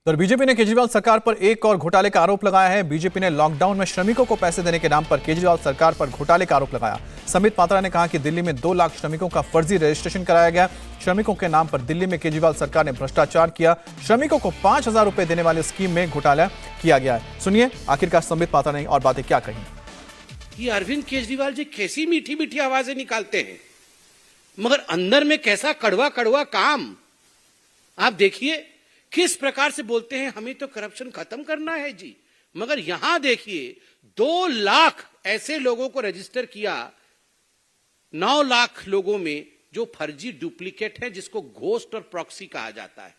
तो बीजेपी ने केजरीवाल सरकार पर एक और घोटाले का आरोप लगाया है। बीजेपी ने लॉकडाउन में श्रमिकों को पैसे देने के नाम पर केजरीवाल सरकार पर घोटाले का आरोप लगाया। समित पात्रा ने कहा कि दिल्ली में 2 लाख श्रमिकों का फर्जी रजिस्ट्रेशन कराया गया। श्रमिकों के नाम पर दिल्ली में केजरीवाल सरकार ने भ्रष्टाचार किया। श्रमिकों को 5,000 रुपए देने वाली स्कीम में घोटाला किया गया है। सुनिए आखिरकार समित पात्रा ने और बातें क्या कही। ये अरविंद केजरीवाल जी कैसी मीठी मीठी आवाजें निकालते हैं, मगर अंदर में कैसा कड़वा कड़वा काम। आप देखिए किस प्रकार से बोलते हैं, हमें तो करप्शन खत्म करना है जी, मगर यहां देखिए 2 लाख ऐसे लोगों को रजिस्टर किया, 9 लाख लोगों में जो फर्जी डुप्लीकेट है, जिसको घोस्ट और प्रॉक्सी कहा जाता है।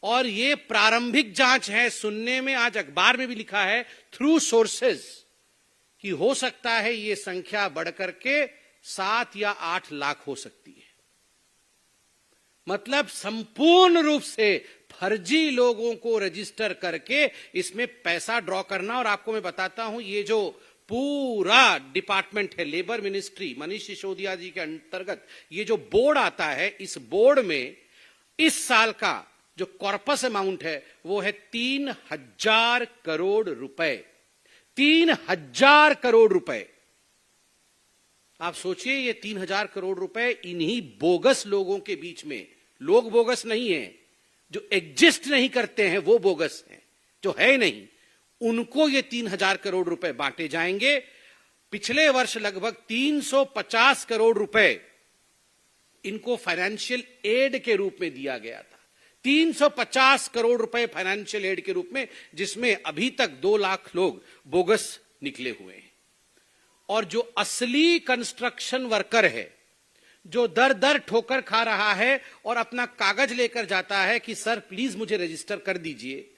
और ये प्रारंभिक जांच है। सुनने में आज अखबार में भी लिखा है थ्रू सोर्सेज कि हो सकता है ये संख्या बढ़कर के 7 या 8 लाख हो सकती है। मतलब संपूर्ण रूप से फर्जी लोगों को रजिस्टर करके इसमें पैसा ड्रॉ करना। और आपको मैं बताता हूं, ये जो पूरा डिपार्टमेंट है, लेबर मिनिस्ट्री, मनीष सिसोदिया जी के अंतर्गत ये जो बोर्ड आता है, इस बोर्ड में इस साल का जो कॉर्पस अमाउंट है वो है 3,000 करोड़ रुपए। 3,000 करोड़ रुपए। आप सोचिए ये 3,000 करोड़ रुपए इन्हीं बोगस लोगों के बीच में, लोग बोगस नहीं है, जो एग्जिस्ट नहीं करते हैं वो बोगस हैं, जो है नहीं, उनको ये 3,000 करोड़ रुपए बांटे जाएंगे। पिछले वर्ष लगभग 350 करोड़ रुपए इनको फाइनेंशियल एड के रूप में दिया गया था। 350 करोड़ रुपए फाइनेंशियल एड के रूप में, जिसमें अभी तक 2 लाख लोग बोगस निकले हुए हैं। और जो असली कंस्ट्रक्शन वर्कर है, जो दर दर ठोकर खा रहा है और अपना कागज लेकर जाता है कि सर प्लीज मुझे रजिस्टर कर दीजिए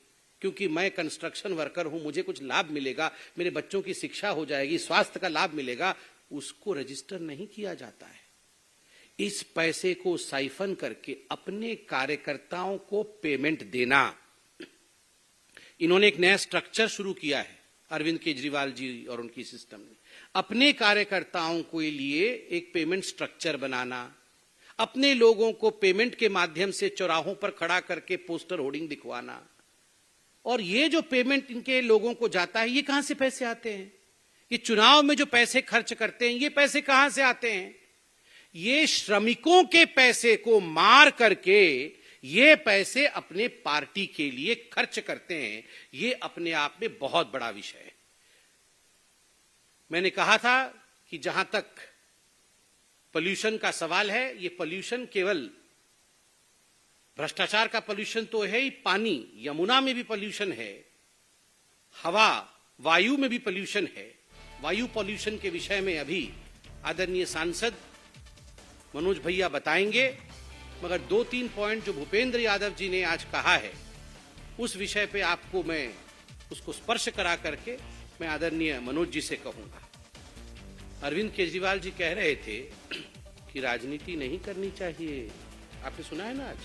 क्योंकि मैं कंस्ट्रक्शन वर्कर हूं, मुझे कुछ लाभ मिलेगा, मेरे बच्चों की शिक्षा हो जाएगी, स्वास्थ्य का लाभ मिलेगा, उसको रजिस्टर नहीं किया जाता है। इस पैसे को साइफन करके अपने कार्यकर्ताओं को पेमेंट देना। इन्होंने एक नया स्ट्रक्चर शुरू किया है, अरविंद केजरीवाल जी और उनकी सिस्टम ने। अपने कार्यकर्ताओं के लिए एक पेमेंट स्ट्रक्चर बनाना, अपने लोगों को पेमेंट के माध्यम से चौराहों पर खड़ा करके पोस्टर होर्डिंग दिखवाना। और ये जो पेमेंट इनके लोगों को जाता है, ये कहां से पैसे आते हैं? ये चुनाव में जो पैसे खर्च करते हैं, ये पैसे कहां से आते हैं? ये श्रमिकों के पैसे को मार करके ये पैसे अपने पार्टी के लिए खर्च करते हैं। ये अपने आप में बहुत बड़ा विषय है। मैंने कहा था कि जहां तक पोल्यूशन का सवाल है, ये पोल्यूशन केवल भ्रष्टाचार का पोल्यूशन तो है ही, पानी, यमुना में भी पोल्यूशन है, हवा, वायु में भी पोल्यूशन है। वायु पोल्यूशन के विषय में अभी आदरणीय सांसद मनोज भैया बताएंगे, मगर 2-3 पॉइंट जो भूपेंद्र यादव जी ने आज कहा है, उस विषय पे आपको मैं उसको स्पर्श करा करके मैं आदरणीय मनोज जी से कहूंगा। अरविंद केजरीवाल जी कह रहे थे कि राजनीति नहीं करनी चाहिए। आपने सुना है ना आज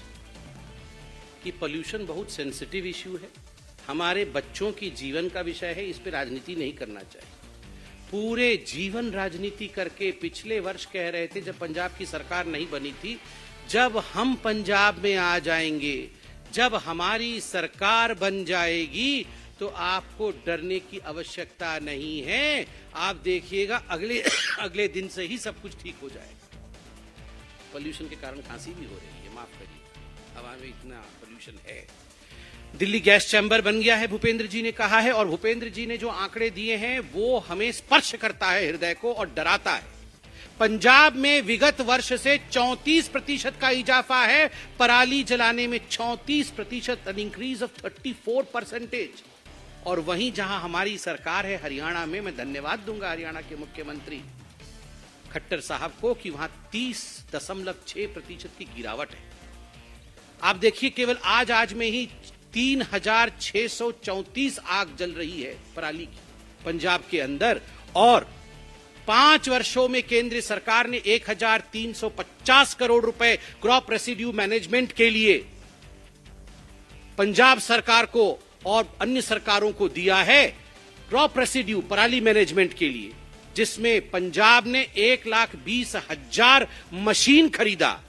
कि पोल्यूशन बहुत सेंसिटिव इश्यू है, हमारे बच्चों की जीवन का विषय है, इस पे राजनीति नहीं करना चाहिए। पूरे जीवन राजनीति करके पिछले वर्ष कह रहे थे, जब पंजाब की सरकार नहीं बनी थी, जब हम पंजाब में आ जाएंगे, जब हमारी सरकार बन जाएगी तो आपको डरने की आवश्यकता नहीं है। आप देखिएगा अगले दिन से ही सब कुछ ठीक हो जाएगा। पोल्यूशन के कारण खांसी भी हो रही है, माफ करिए, हवा में इतना पोल्यूशन है। दिल्ली गैस चैम्बर बन गया है, भूपेंद्र जी ने कहा है, और भूपेंद्र जी ने जो आंकड़े दिए हैं वो हमें स्पर्श करता है हृदय को और डराता है। पंजाब में विगत वर्ष से 34% का इजाफा है, पराली जलाने में 34%, एन इंक्रीज ऑफ 34%। और वहीं जहां हमारी सरकार है हरियाणा में, मैं धन्यवाद दूंगा हरियाणा के मुख्यमंत्री खट्टर साहब को कि वहां 30.6% की गिरावट है। आप देखिए केवल आज में ही 3,634 आग जल रही है पराली की पंजाब के अंदर। और 5 वर्षों में केंद्र सरकार ने 1,350 करोड़ रुपए क्रॉप रेसिड्यू मैनेजमेंट के लिए पंजाब सरकार को और अन्य सरकारों को दिया है, क्रॉप रेसिड्यू पराली मैनेजमेंट के लिए, जिसमें पंजाब ने 1,20,000 मशीन खरीदा।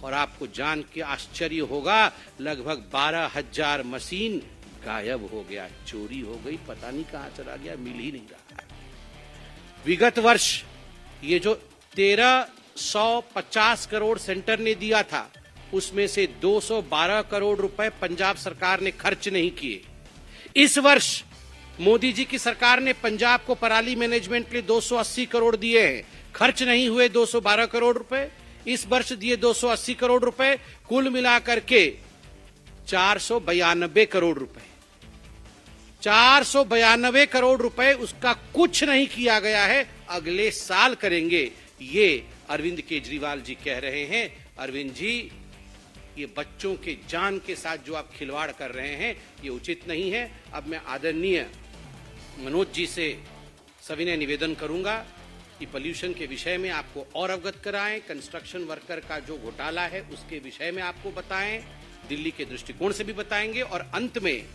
और आपको जान के आश्चर्य होगा, लगभग 12,000 मशीन गायब हो गया, चोरी हो गई, पता नहीं कहां चला गया, मिल ही नहीं रहा है। विगत वर्ष ये जो 1350 करोड़ सेंटर ने दिया था, उसमें से 212 करोड़ रुपए पंजाब सरकार ने खर्च नहीं किए। इस वर्ष मोदी जी की सरकार ने पंजाब को पराली मैनेजमेंट के लिए 280 करोड़ दिए हैं, खर्च नहीं हुए 212 करोड़ रुपए। इस वर्ष दिए 280 करोड़ रुपए, कुल मिलाकर के 492 करोड़ रुपए। 492 करोड़ रुपए, उसका कुछ नहीं किया गया है, अगले साल करेंगे, ये अरविंद केजरीवाल जी कह रहे हैं। अरविंद जी, ये बच्चों के जान के साथ जो आप खिलवाड़ कर रहे हैं, ये उचित नहीं है। अब मैं आदरणीय मनोज जी से सविनय निवेदन करूंगा कि पोल्यूशन के विषय में आपको और अवगत कराएं, कंस्ट्रक्शन वर्कर का जो घोटाला है उसके विषय में आपको बताएं, दिल्ली के दृष्टिकोण से भी बताएंगे, और अंत में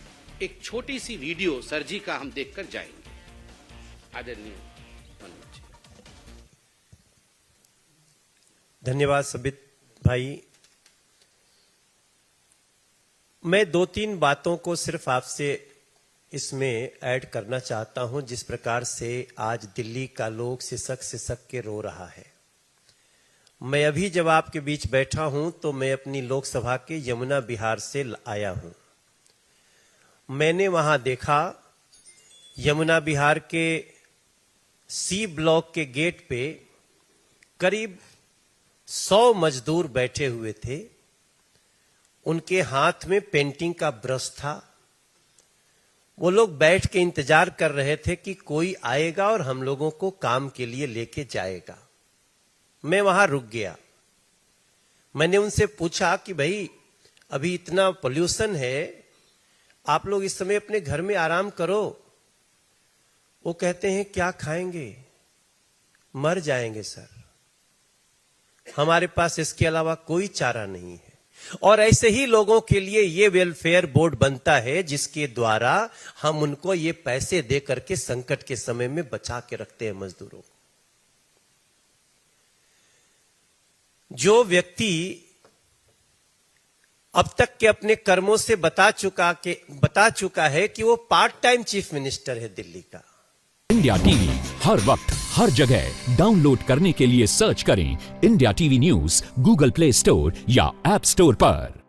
एक छोटी सी वीडियो सर जी का हम देखकर जाएंगे। आदरणीय मनोज जी। धन्यवाद सबित भाई। मैं 2-3 बातों को सिर्फ आपसे इसमें ऐड करना चाहता हूं। जिस प्रकार से आज दिल्ली का लोग सिसक के रो रहा है, मैं अभी जब आपके बीच बैठा हूं तो मैं अपनी लोकसभा के यमुना बिहार से आया हूं। मैंने वहां देखा, यमुना बिहार के सी ब्लॉक के गेट पे करीब 100 मजदूर बैठे हुए थे। उनके हाथ में पेंटिंग का ब्रश था। वो लोग बैठ के इंतजार कर रहे थे कि कोई आएगा और हम लोगों को काम के लिए लेके जाएगा। मैं वहां रुक गया। मैंने उनसे पूछा कि भाई, अभी इतना पोल्यूशन है, आप लोग इस समय अपने घर में आराम करो। वो कहते हैं क्या खाएंगे, मर जाएंगे सर, हमारे पास इसके अलावा कोई चारा नहीं है। और ऐसे ही लोगों के लिए ये वेलफेयर बोर्ड बनता है, जिसके द्वारा हम उनको ये पैसे दे करके संकट के समय में बचा के रखते हैं मजदूरों को। जो व्यक्ति अब तक के अपने कर्मों से बता चुका है कि वो पार्ट टाइम चीफ मिनिस्टर है दिल्ली का। इंडिया टीवी हर वक्त हर जगह डाउनलोड करने के लिए सर्च करें India TV news Google play store या ऐप स्टोर पर।